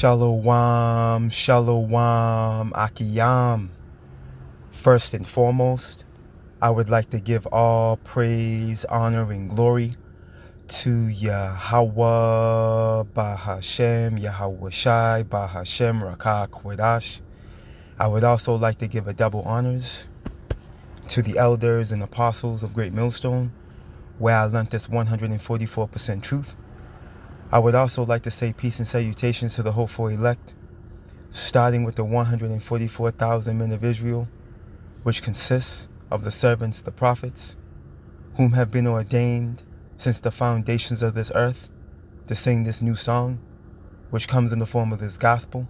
Shalom, shalom, akiyam. First and foremost, I would like to give all praise, honor, and glory to Yahweh, Bahashem, Yahweh Shai, Bahashem, Rakah, Kwadash. I would also like to give a double honors to the elders and apostles of Great Millstone, where I learned this 144% truth. I would also like to say peace and salutations to the hopeful elect, starting with the 144,000 men of Israel, which consists of the servants, the prophets, whom have been ordained since the foundations of this earth to sing this new song, which comes in the form of this gospel,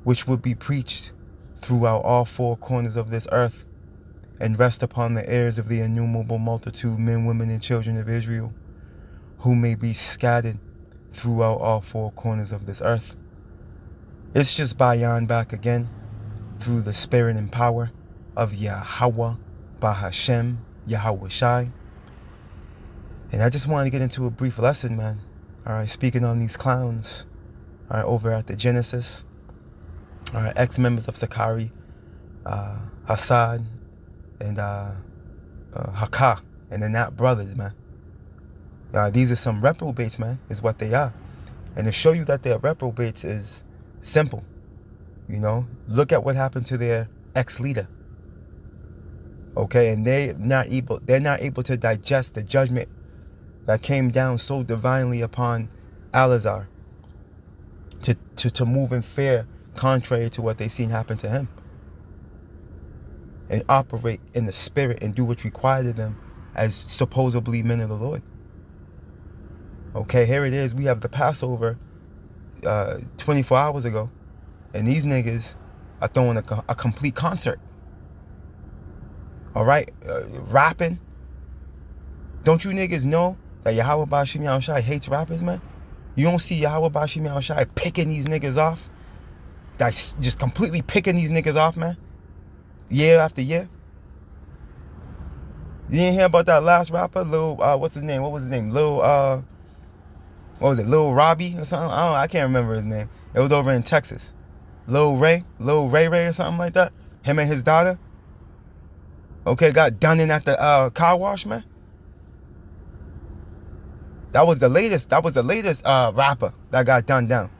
which would be preached throughout all four corners of this earth and rest upon the ears of the innumerable multitude, men, women, and children of Israel, who may be scattered throughout all four corners of this earth. It's just Bayan back again through the spirit and power of Yahweh, Bahashem, Yahweh Shai. And I just wanted to get into a brief lesson, man. All right, speaking on these clowns, all right, over at the Genesis, all right, ex-members of Sakari, Hassad, and Hakah, and they're not brothers, man. These are some reprobates, man, is what they are. And to show you that they're reprobates is simple. You know, look at what happened to their ex-leader. Okay, and they're not able to digest the judgment that came down so divinely upon Alazar to move in fear contrary to what they seen happen to him, and operate in the spirit and do what's required of them as supposedly men of the Lord. Okay, here it is. We have the Passover 24 hours ago, and these niggas are throwing a complete concert. All right, rapping. Don't you niggas know that Yahweh Bashim Yahushai hates rappers, man? You don't see Yahweh Bashim Yahushai picking these niggas off? That's just completely picking these niggas off, man. Year after year. You didn't hear about that last rapper, Lil, what's his name? What was his name? Lil Lil Robbie or something? I can't remember his name. It was over in Texas. Lil Ray or something like that. Him and his daughter. Okay, got done in at the car wash, man. That was the latest rapper that got done down.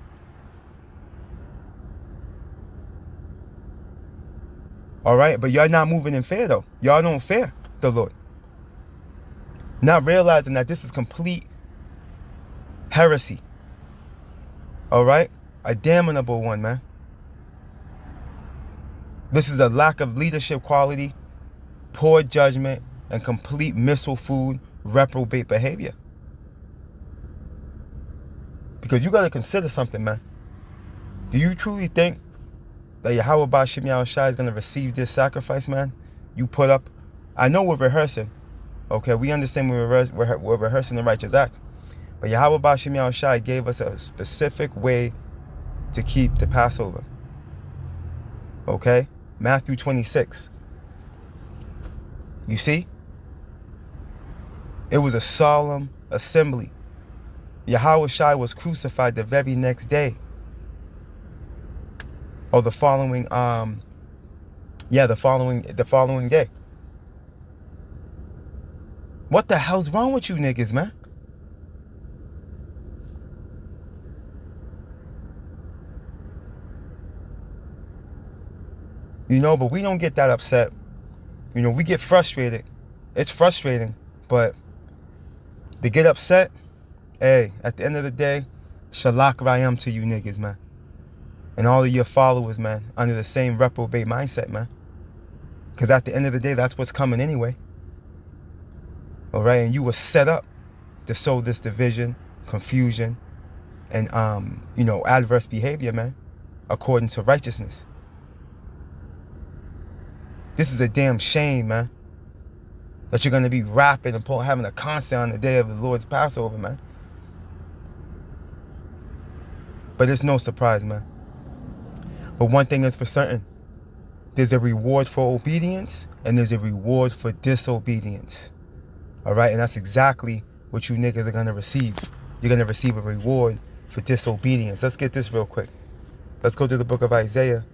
All right, but y'all not moving in fear, though. Y'all don't fear the Lord. Not realizing that this is complete heresy. All right? A damnable one, man. This is a lack of leadership quality, poor judgment, and complete missile food, reprobate behavior. Because you got to consider something, man. Do you truly think that Yahweh Bashim Yahushai is going to receive this sacrifice, man? You put up. I know we're rehearsing. Okay, we understand we're rehearsing the righteous act. But Yahweh Bashim Yahushai gave us a specific way to keep the Passover. Okay? Matthew 26. You see? It was a solemn assembly. Yahweh Shai was crucified the very next day. Or the following day. What the hell's wrong with you niggas, man? You know, but we don't get that upset. You know, we get frustrated. It's frustrating, but to get upset, hey, at the end of the day, shalak rayam to you niggas, man. And all of your followers, man, under the same reprobate mindset, man. Because at the end of the day, that's what's coming anyway. All right, and you were set up to sow this division, confusion, and adverse behavior, man, according to righteousness. This is a damn shame, man, that you're going to be rapping and having a concert on the day of the Lord's Passover, man. But it's no surprise, man. But one thing is for certain. There's a reward for obedience and there's a reward for disobedience. All right? And that's exactly what you niggas are going to receive. You're going to receive a reward for disobedience. Let's get this real quick. Let's go to the book of Isaiah,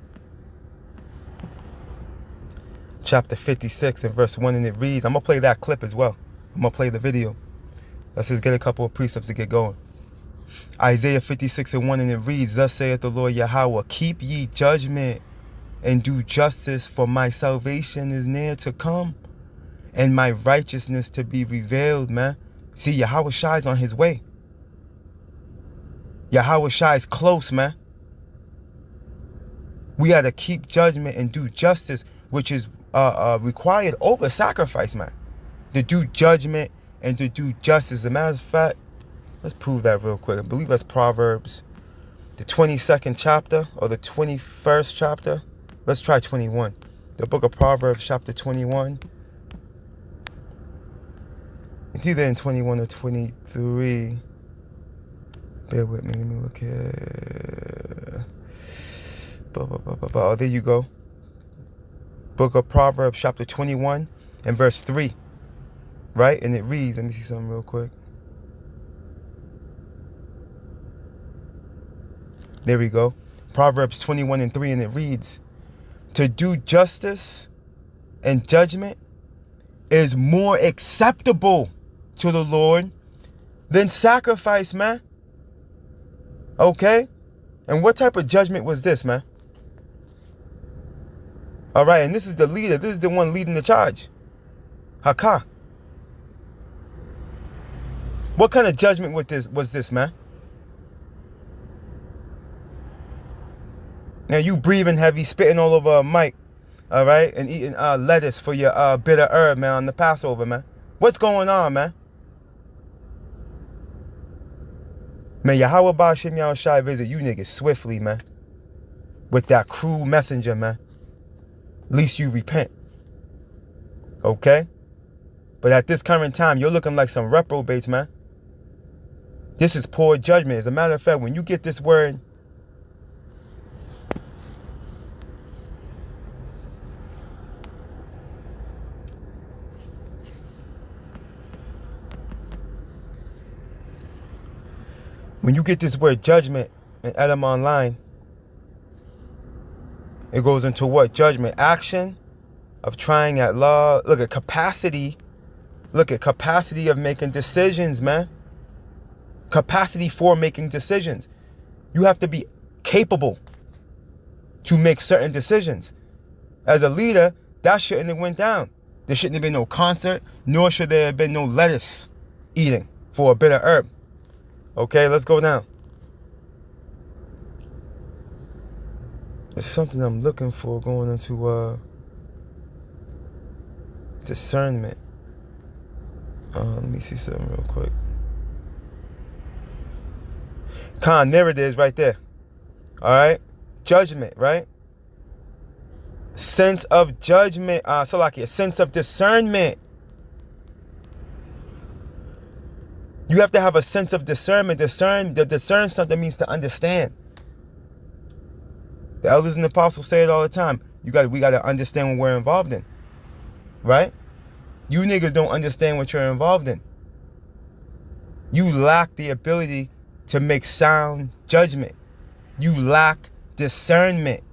chapter 56 and verse 1, and it reads, I'm going to play that clip as well. I'm going to play the video. Let's just get a couple of precepts to get going. Isaiah 56 and 1, and it reads, Thus saith the Lord Yahweh, keep ye judgment and do justice, for my salvation is near to come, and my righteousness to be revealed, man. See, Yahweh Shai's on his way. Yahweh Shai's close, man. We got to keep judgment and do justice, which is required over sacrifice, man. To do judgment and to do justice. As a matter of fact, let's prove that real quick. I believe that's Proverbs, the 22nd chapter or the 21st chapter. Let's try 21. The book of Proverbs, chapter 21. It's either in 21 or 23. Bear with me. Let me look here. Oh, there you go. Book of Proverbs, chapter 21 and verse 3. Right? And it reads, let me see something real quick. There we go. Proverbs 21 and 3, and it reads, to do justice and judgment is more acceptable to the Lord than sacrifice, man. Okay? And what type of judgment was this, man? All right, and this is the leader. This is the one leading the charge. Hakah. What kind of judgment was this, man? Now you breathing heavy, spitting all over a mic, all right, and eating lettuce for your bitter herb, man, on the Passover, man. What's going on, man? Man, Yahweh Ba'Shem Yahushai visit you niggas swiftly, man. With that cruel messenger, man. Least you repent. Okay? But at this current time, you're looking like some reprobates, man. This is poor judgment. As a matter of fact, when you get this word, judgment in Edom Online, it goes into what? Judgment. Action of trying at law. Look at capacity. Look at capacity of making decisions, man. Capacity for making decisions. You have to be capable to make certain decisions. As a leader, that shouldn't have went down. There shouldn't have been no concert, nor should there have been no lettuce eating for a bitter herb. Okay, let's go down. There's something I'm looking for going into discernment. Let me see something real quick. There it is right there. All right. Judgment, right? Sense of judgment. A sense of discernment. You have to have a sense of discernment. Discern something means to understand. The elders and the apostles say it all the time. We got to understand what we're involved in. Right? You niggas don't understand what you're involved in. You lack the ability to make sound judgment. You lack discernment.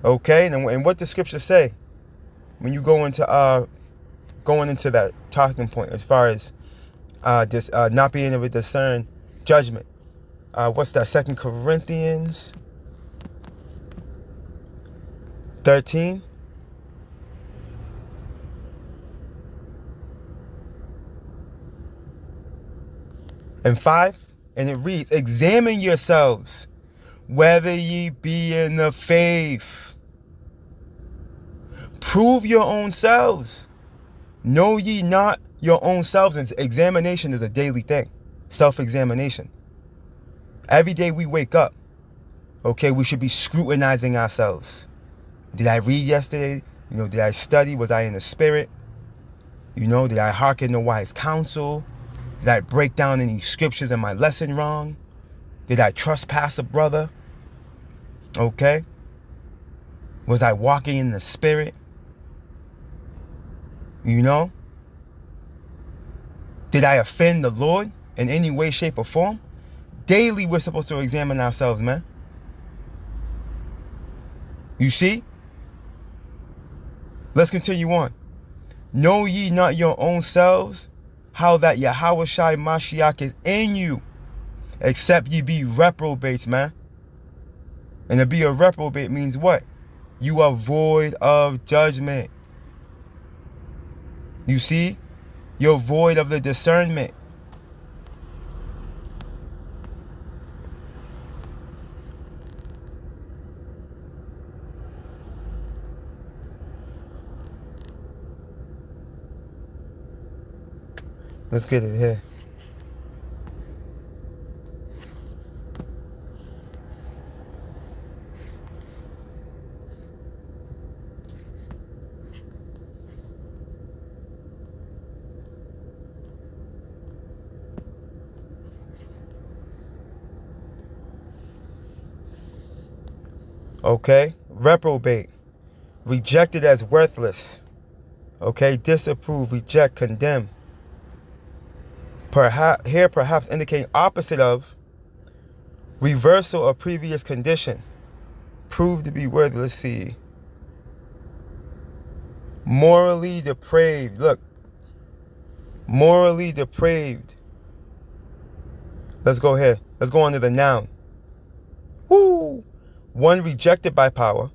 Okay? And what the scriptures say when you go into going into that talking point as far as not being able to discern judgment. What's that? 2 Corinthians 13. And 5. And it reads, examine yourselves whether ye be in the faith. Prove your own selves. Know ye not your own selves? And examination is a daily thing. Self-examination. Every day we wake up, okay, we should be scrutinizing ourselves. Did I read yesterday? Did I study? Was I in the spirit? Did I hearken to wise counsel? Did I break down any scriptures in my lesson wrong? Did I trespass a brother? Okay. Was I walking in the spirit? Did I offend the Lord in any way, shape, or form? Daily we're supposed to examine ourselves, man. You see? Let's continue on. Know ye not your own selves, how that Yahweh Shai Mashiach is in you, except ye be reprobates, man. And to be a reprobate means what? You are void of judgment. You see? You're void of the discernment. Let's get it here. Okay, reprobate, rejected as worthless. Okay, disapprove, reject, condemn. Perhaps indicating opposite of, reversal of previous condition. Prove to be worthy. Let's see. Morally depraved. Look, morally depraved. Let's go here. Let's go on to the noun. Woo! One rejected by power,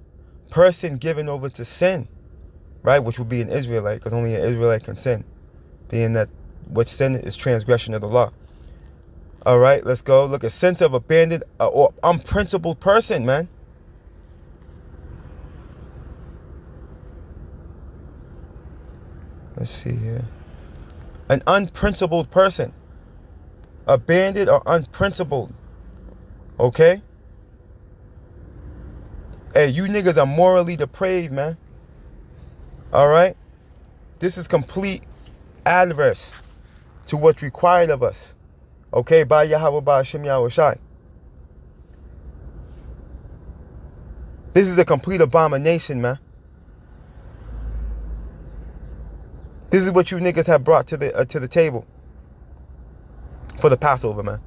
person given over to sin, right? Which would be an Israelite, because only an Israelite can sin, being that what sin is transgression of the law. All right, let's go. Look, a sense of abandoned or unprincipled person, man. Let's see here. An unprincipled person. Abandoned or unprincipled. Okay? Hey, you niggas are morally depraved, man. All right? This is complete adverse to what's required of us. Okay? By Yahweh, by Hashem Yahweh Shai. This is a complete abomination, man. This is what you niggas have brought to the table for the Passover, man.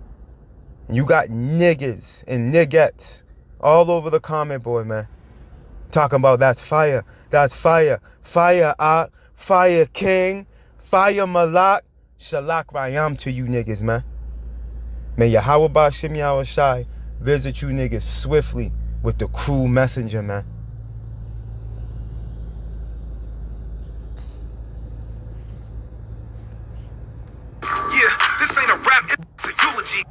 And you got niggas and niggettes all over the comment board, man. Talking about that's fire. That's fire. Fire, fire king. Fire malak. Shalak rayam to you niggas, man. May Yahweh Ba'Shem Yahweh Shai visit you niggas swiftly with the cruel messenger, man. Yeah, this ain't a rap, it's a eulogy.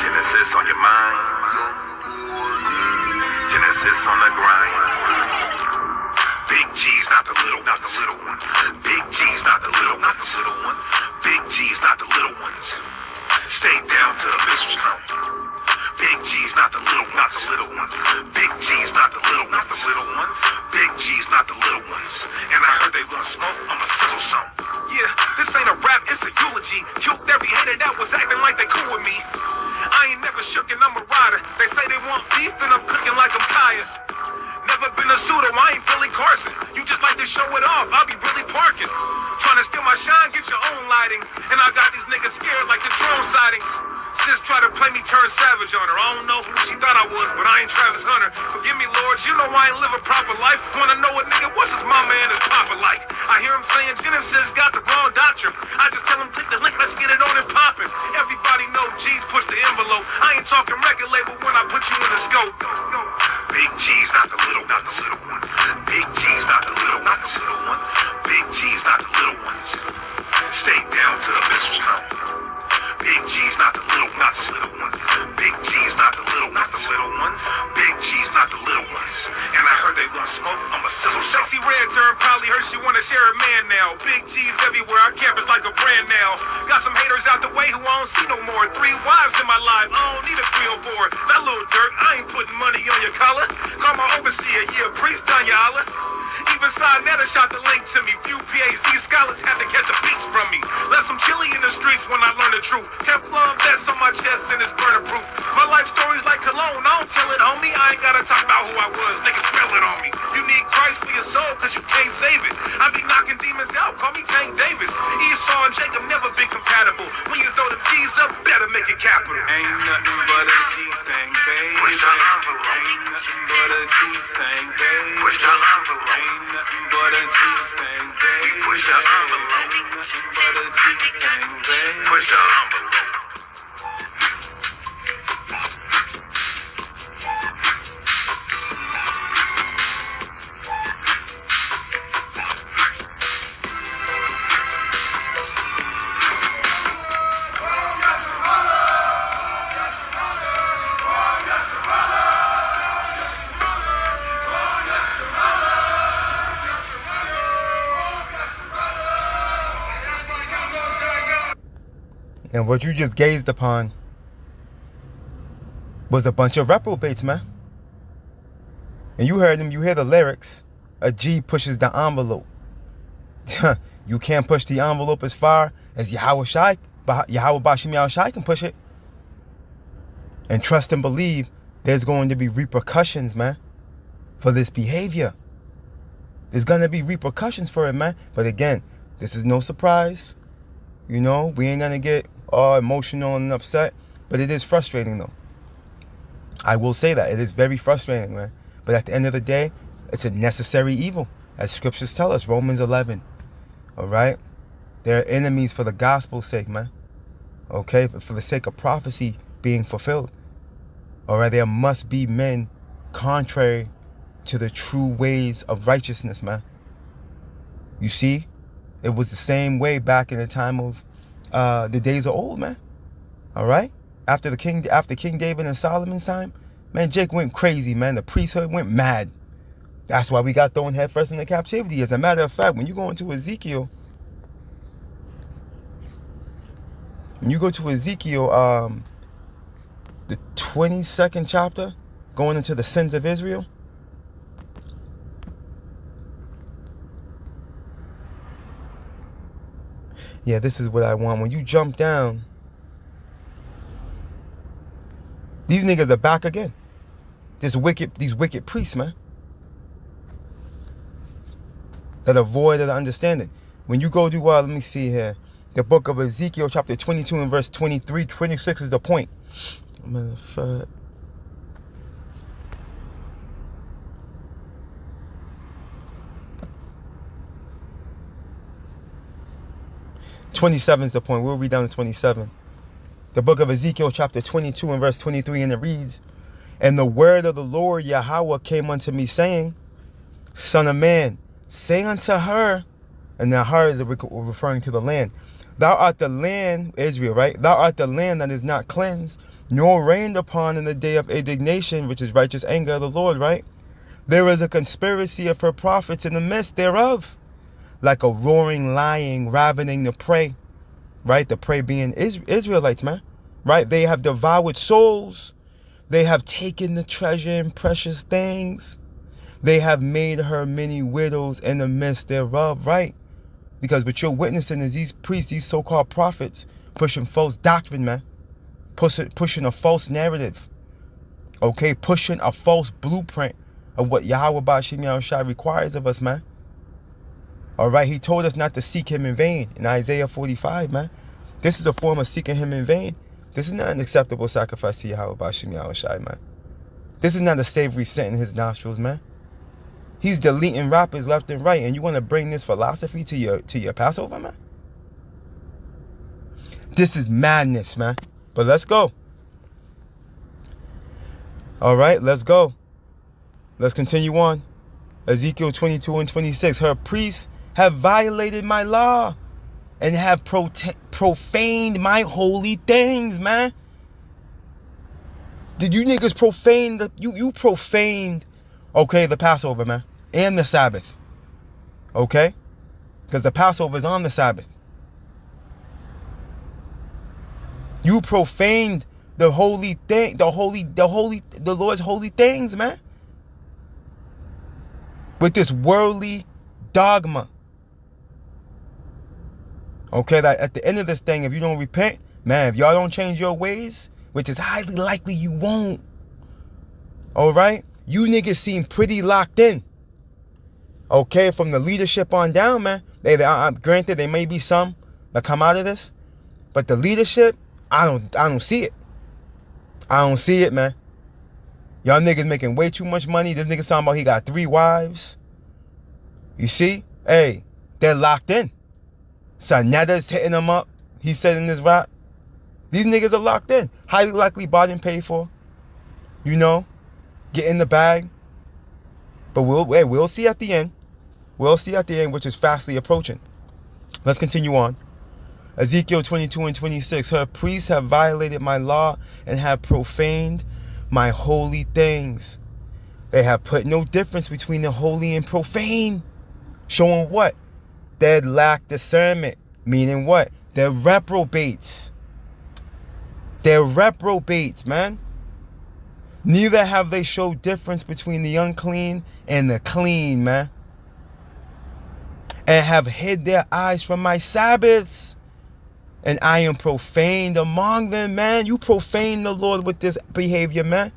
Genesis on your mind. Genesis on the grind. Big G's, not the little ones. Big G's, not the little ones. Big G's, not the little ones. Stay down till the missiles come. Big G's, not the little ones. Big G's, not the little ones. Big G's, not the little ones. And I heard they want smoke, I'ma sizzle some. Yeah, this ain't a rap, it's a eulogy. Killed every hater that was acting like they cool with me. I ain't never shook and I'm a rider. They say they want beef, then I'm cooking like I'm Kaya. Never been a pseudo, I ain't Billy Carson. You just like to show it off, I'll be really parking. Trying to steal my shine, get your own lighting. And I got these niggas scared like the drone sightings. Sis try to play me turn savage on her. I don't know who she thought I was, but I ain't Travis Hunter. Forgive me, Lord, you know I ain't live a proper life. Wanna know what nigga was his mama and his papa like. I hear him saying Genesis got the wrong doctrine. I just tell him click the link, let's get it on and poppin'. Everybody know G's push the envelope. I ain't talking record label when I put you in the scope. Big G's, not the little ones. Big G's, not the little ones. Big G's, not the little ones. Stay down till the missiles come. Big G's, not the little ones. Big G's, not the little ones. Big G's, not the little ones. And I heard they want smoke, I'ma sizzle. Sexy red turn probably heard she wanna share a man now. Big G's everywhere, our campus like a brand now. Got some haters out the way who I don't see no more. 3 wives in my life, I don't need a 3 or 4. That little dirt, I ain't putting money on your collar. Call my overseer, yeah, priest done ya holla. Even Sinetta shot the link to me. Few PhD scholars had to catch the beats from me. Left some chili in the streets when I learned the truth. Teflon vests on my chest and it's burner proof. My life story's like cologne, I don't tell it, homie. I ain't gotta talk about who I was, niggas smell it on me. You need Christ for your soul, cause you can't save it. I be knocking demons out, call me Tank Davis. Esau and Jacob never been compatible. When you throw the G's up, better make it capital. Ain't nothing but a G thing, baby. Ain't nothing but a G thing, baby. Push the envelope. Ain't nothing but a G thing, baby. Push the envelope. Ain't nothing but a G thing, baby. Push the envelope. And what you just gazed upon was a bunch of reprobates, man. And you heard them, you hear the lyrics. A G pushes the envelope. You can't push the envelope as far as Yahweh Bashim Yahushai can push it. And trust and believe there's going to be repercussions, man, for this behavior. There's going to be repercussions for it, man. But again, this is no surprise. You know, we ain't going to get all emotional and upset. But it is frustrating, though. I will say that. It is very frustrating, man. But at the end of the day, it's a necessary evil, as scriptures tell us, Romans 11. All right? They're enemies for the gospel's sake, man. Okay? For the sake of prophecy being fulfilled. All right? There must be men contrary to the true ways of righteousness, man. You see? It was the same way back in the time of the days of old, man. All right? After King David and Solomon's time, man, Jake went crazy, man. The priesthood went mad. That's why we got thrown headfirst into captivity. As a matter of fact, when you go into Ezekiel, the 22nd chapter, going into the sins of Israel. Yeah, this is what I want. When you jump down, these niggas are back again. These wicked priests, man. That are void of the understanding. When you go to, let me see here. The book of Ezekiel, chapter 22 and verse 23, 26 is the point. Matter of fact. 27 is the point. We'll read down to 27. The book of Ezekiel, chapter 22 and verse 23, and it reads, "And the word of the Lord Yahweh came unto me, saying, Son of man, say unto her," and now her is referring to the land, "Thou art the land," Israel, right? "Thou art the land that is not cleansed, nor rained upon in the day of indignation," which is righteous anger of the Lord, right? "There is a conspiracy of her prophets in the midst thereof, like a roaring lion ravening the prey," right? The prey being Israelites, man, right? "They have devoured souls. They have taken the treasure and precious things. They have made her many widows in the midst thereof," right? Because what you're witnessing is these priests, these so-called prophets, pushing false doctrine, man. Pushing a false narrative. Okay? Pushing a false blueprint of what Yahweh Bashim Yahushai requires of us, man. All right? He told us not to seek him in vain in Isaiah 45, man. This is a form of seeking him in vain. This is not an acceptable sacrifice to Yahweh Bashim Yahushai, man. This is not a savory scent in his nostrils, man. He's deleting rappers left and right, and you want to bring this philosophy to your Passover, man? This is madness, man. But let's go. All right, let's go. Let's continue on. Ezekiel 22 and 26. "Her priests have violated my law and have profaned my holy things," man. Did you niggas profane you profaned, okay, the Passover, man, and the Sabbath, okay? Because the Passover is on the Sabbath. You profaned the holy thing, the Lord's holy things, man. With this worldly dogma. Okay, that at the end of this thing, if you don't repent, man, if y'all don't change your ways, which is highly likely you won't, all right, you niggas seem pretty locked in. Okay, from the leadership on down, man. Granted, there may be some that come out of this, but the leadership, I don't see it. I don't see it, man. Y'all niggas making way too much money. This nigga talking about he got 3 wives. You see? Hey, they're locked in. Sanetta's hitting them up. He said in this rap. These niggas are locked in. Highly likely bought and paid for. You know? Get in the bag. But we'll see at the end. We'll see at the end, which is fastly approaching. Let's continue on. Ezekiel 22 and 26. Her priests have violated my law and have profaned my holy things. They have put no difference between the holy and profane. Showing what? They lack discernment. Meaning what? They're reprobates. They're reprobates, man. Neither have they showed difference between the unclean and the clean, man. And have hid their eyes from my Sabbaths. And I am profaned among them, man. You profane the Lord with this behavior, man.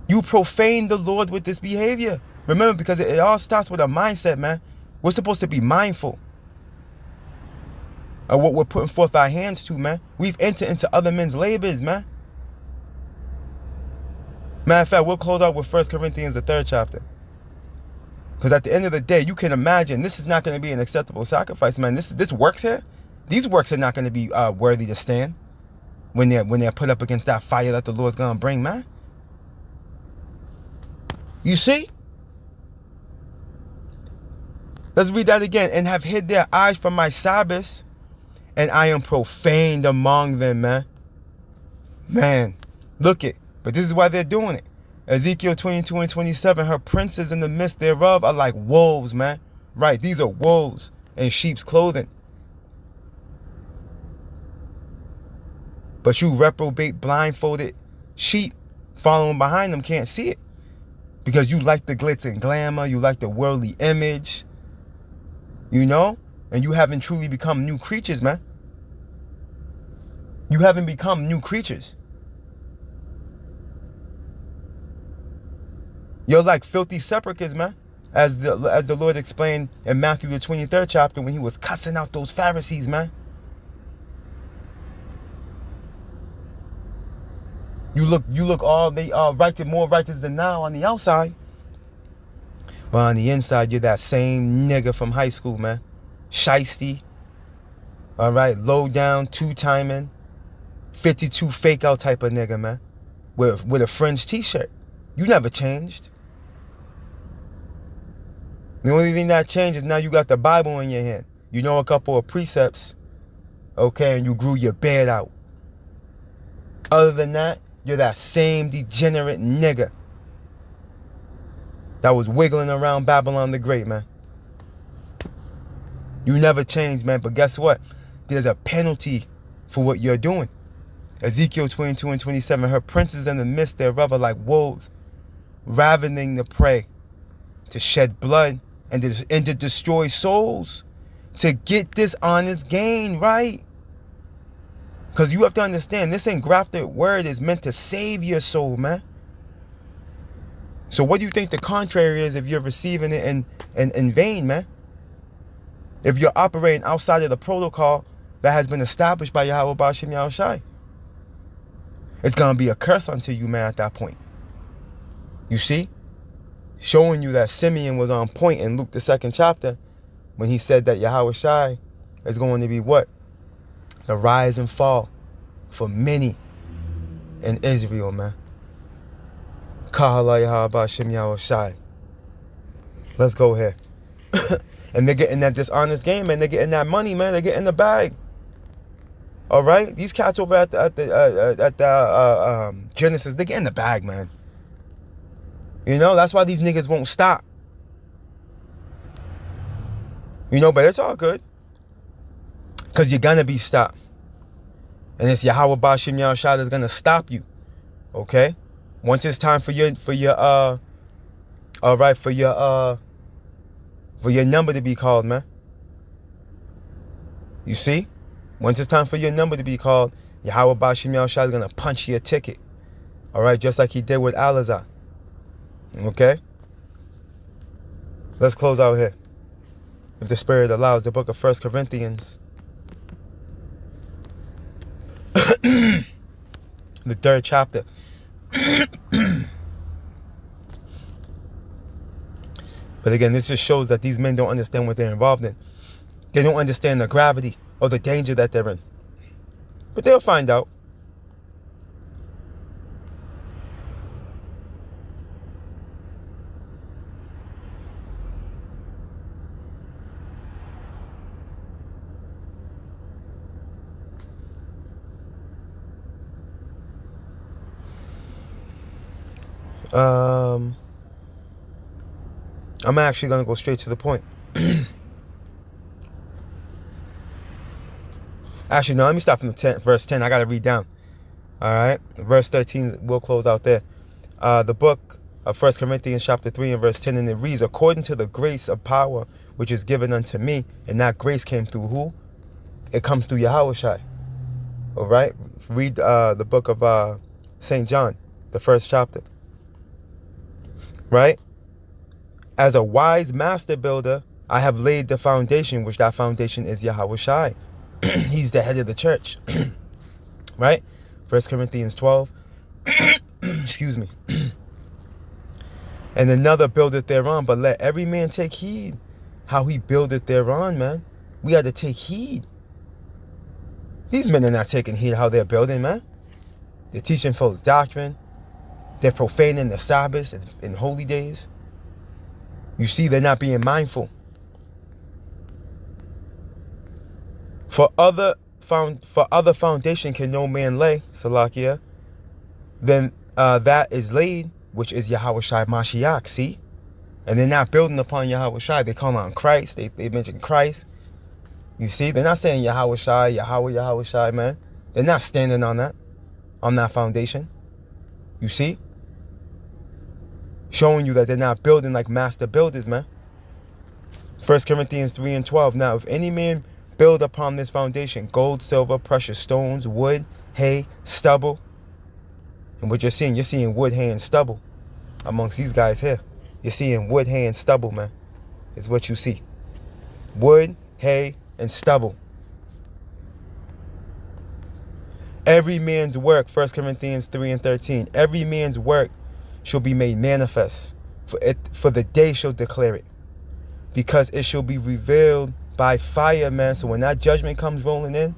You profane the Lord with this behavior. Remember, because it all starts with a mindset, man. We're supposed to be mindful of what we're putting forth our hands to, man. We've entered into other men's labors, man. Matter of fact, we'll close out with 1 Corinthians, the 3rd chapter. Because at the end of the day, you can imagine this is not going to be an acceptable sacrifice, man. This works here. These works are not going to be worthy to stand when they're put up against that fire that the Lord's going to bring, man. You see? Let's read that again. And have hid their eyes from my Sabbaths, and I am profaned among them, man. Man, look it. But this is why they're doing it. Ezekiel 22 and 27. Her princes in the midst thereof are like wolves, man. Right, these are wolves in sheep's clothing. But you reprobate blindfolded sheep following behind them can't see it. Because you like the glitz and glamour. You like the worldly image. You know? And you haven't truly become new creatures, man. You haven't become new creatures. You're like filthy sepulchres, man. As the Lord explained in Matthew the 23rd chapter when he was cussing out those Pharisees, man. You look all they are righteous, more righteous than now on the outside. But on the inside, you're that same nigga from high school, man. Shiesty. All right, low down, 2-timing, 52 fake out type of nigga, man. With a fringe t-shirt. You never changed. The only thing that changed is now you got the Bible in your hand. You know a couple of precepts. Okay, and you grew your beard out. Other than that, you're that same degenerate nigga that was wiggling around Babylon the Great, man. You never changed, man. But guess what? There's a penalty for what you're doing. Ezekiel 22 and 27. Her princes in the midst thereof are like wolves, ravening the prey, to shed blood and to destroy souls, to get this honest gain, right? Because you have to understand, this engrafted word is meant to save your soul, man. So what do you think the contrary is if you're receiving it in vain, man? If you're operating outside of the protocol that has been established by Yahweh Ba'ashem Yahushai, it's going to be a curse unto you, man, at that point. You see? Showing you that Simeon was on point in Luke the 2nd chapter when he said that Yahushai is going to be what? The rise and fall for many in Israel, man. Kahala Yahweh Ba'ashem Yahushai. Let's go here. And they're getting that dishonest game, man. They're getting that money, man. They're getting the bag. All right? These cats over at the Genesis, they're getting the bag, man. You know, that's why these niggas won't stop. You know, but it's all good. Because you're going to be stopped. And it's Yahweh Ba'ashem Yahushua that's going to stop you. Okay? Once it's time for your for your number to be called, man. You see? Once it's time for your number to be called, Yahweh Bashim Yahushua is going to punch you a ticket. All right? Just like he did with Alazar. Okay? Let's close out here. If the Spirit allows, the book of 1 Corinthians. The 3rd chapter. But again, this just shows that these men don't understand what they're involved in. They don't understand the gravity or the danger that they're in. But they'll find out. I'm actually going to go straight to the point. Actually, no, let me start from the verse 10. I got to read down. All right. Verse 13, we'll close out there. The book of 1 Corinthians chapter 3 and verse 10, and it reads, according to the grace of power which is given unto me, and that grace came through who? It comes through Yahushua. All right. Read the book of St. John, the 1st chapter. Right? As a wise master builder, I have laid the foundation, which that foundation is Yahushua. He's the head of the church. Right? 1 Corinthians 12. Excuse me. And another buildeth thereon, but let every man take heed how he buildeth thereon, man. We got to take heed. These men are not taking heed how they're building, man. They're teaching false doctrine. They're profaning the Sabbath and holy days. You see, they're not being mindful. For other foundation can no man lay, Salakia, then that is laid, which is Yahushua Mashiach, see? And they're not building upon Yahushua. They call on Christ. They mention Christ. You see, they're not saying Yahushua, Yahushua, man. They're not standing on that foundation. You see? Showing you that they're not building like master builders, man. 1 Corinthians 3 and 12. Now, if any man build upon this foundation, gold, silver, precious stones, wood, hay, stubble. And what you're seeing wood, hay, and stubble amongst these guys here. You're seeing wood, hay, and stubble, man. Is what you see. Wood, hay, and stubble. Every man's work, 1 Corinthians 3 and 13. Every man's work shall be made manifest, for the day shall declare it, because it shall be revealed by fire, man. So when that judgment comes rolling in,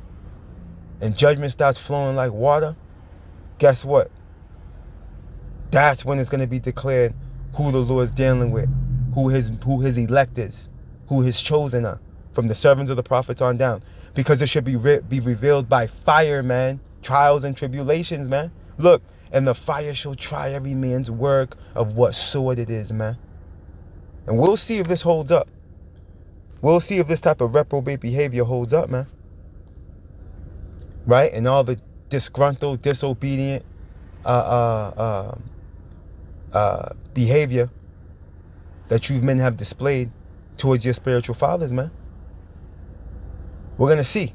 and judgment starts flowing like water, guess what? That's when it's going to be declared who the Lord's dealing with, who his elect is, who his chosen are, from the servants of the prophets on down, because it should be revealed by fire, man. Trials and tribulations, man. Look, and the fire shall try every man's work of what sort it is, man. And we'll see if this holds up. We'll see if this type of reprobate behavior holds up, man. Right? And all the disgruntled, disobedient behavior that you men have displayed towards your spiritual fathers, man. We're going to see.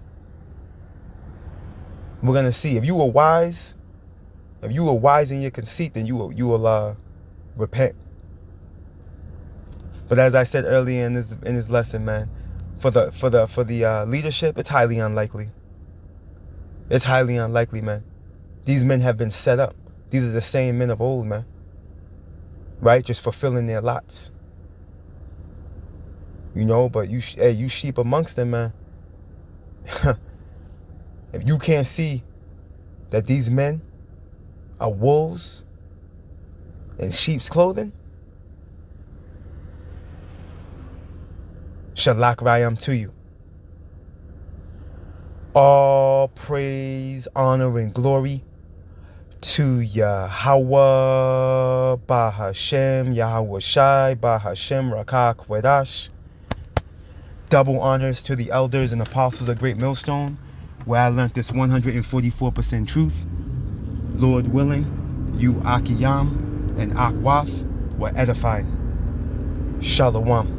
We're going to see. If you were wise in your conceit, then you will repent. But as I said earlier in this lesson, man, for the leadership, it's highly unlikely. It's highly unlikely, man. These men have been set up. These are the same men of old, man. Right? Just fulfilling their lots. You know, but you sheep amongst them, man. If you can't see that these men are wolves in sheep's clothing, Shalak Rayam to you. All praise, honor, and glory to Yahweh, Bahashem, Yahweh Shai, Bahashem, Rakah Kwedash. Double honors to the elders and apostles of Great Millstone, where I learned this 144% truth. Lord willing, you Akiyam and Akwaf were edifying. Shalom.